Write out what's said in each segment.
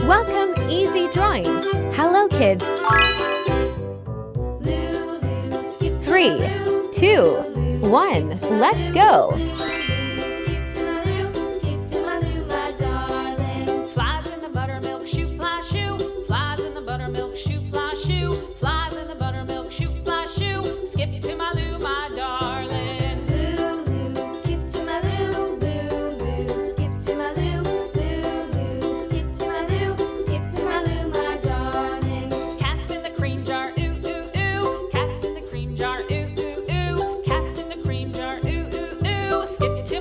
Welcome, Easy Drawings. Hello, kids. 3, 2, 1, let's go. Flies in the buttermilk shoe, fly shoe. Flies in the buttermilk shoe, fly shoe. Flies in the buttermilk shoe, fly shoe. Skip to my Lou, my darling. Lou, Lou, skip to my Lou. Lou, Lou, skip to my Lou. Lou, Lou, skip to my Lou. Skip to my Lou, my darling. Cats in the cream jar, ooh, ooh, ooh. Cats in the cream jar, ooh, ooh, ooh. Cats in the cream jar, ooh, ooh, ooh. Skip to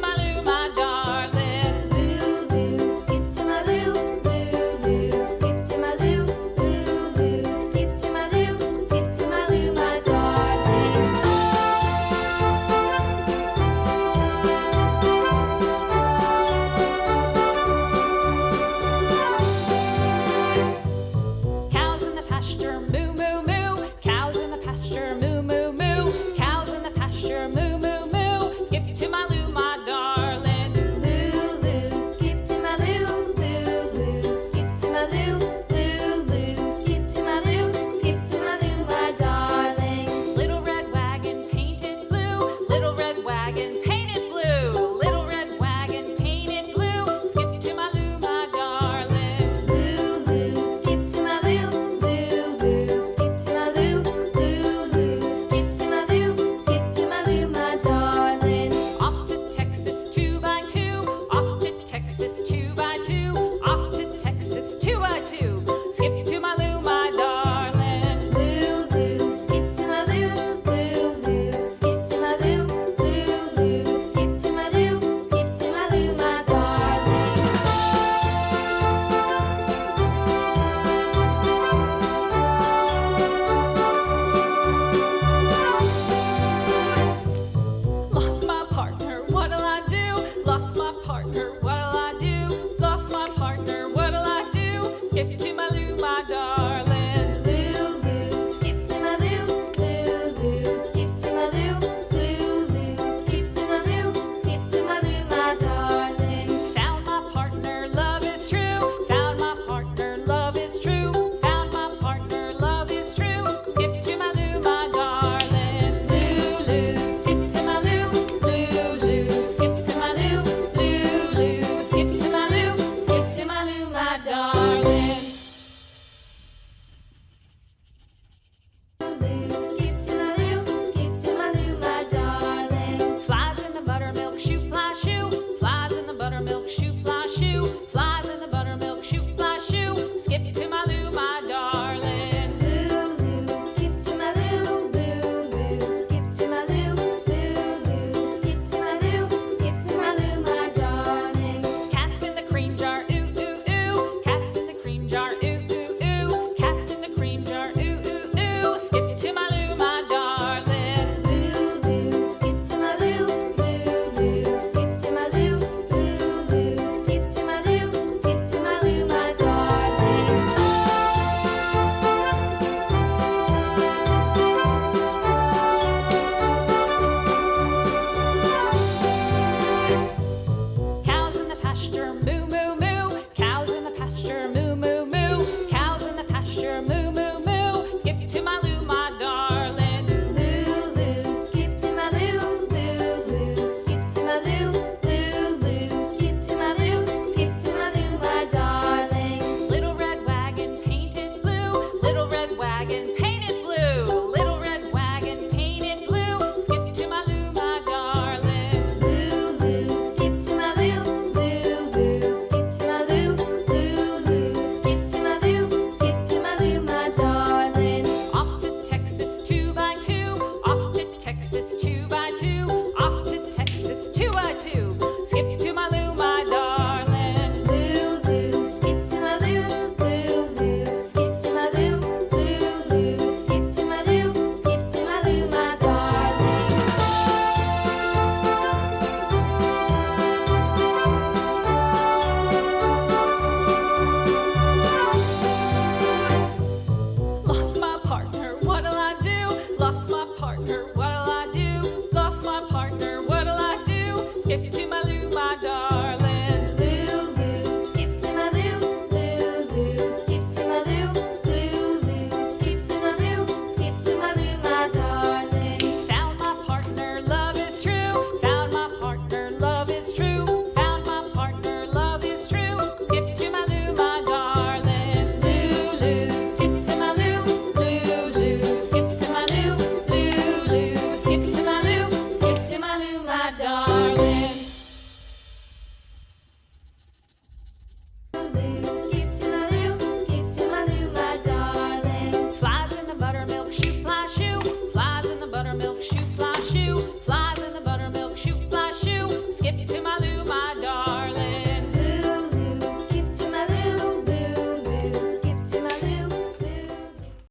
my darling.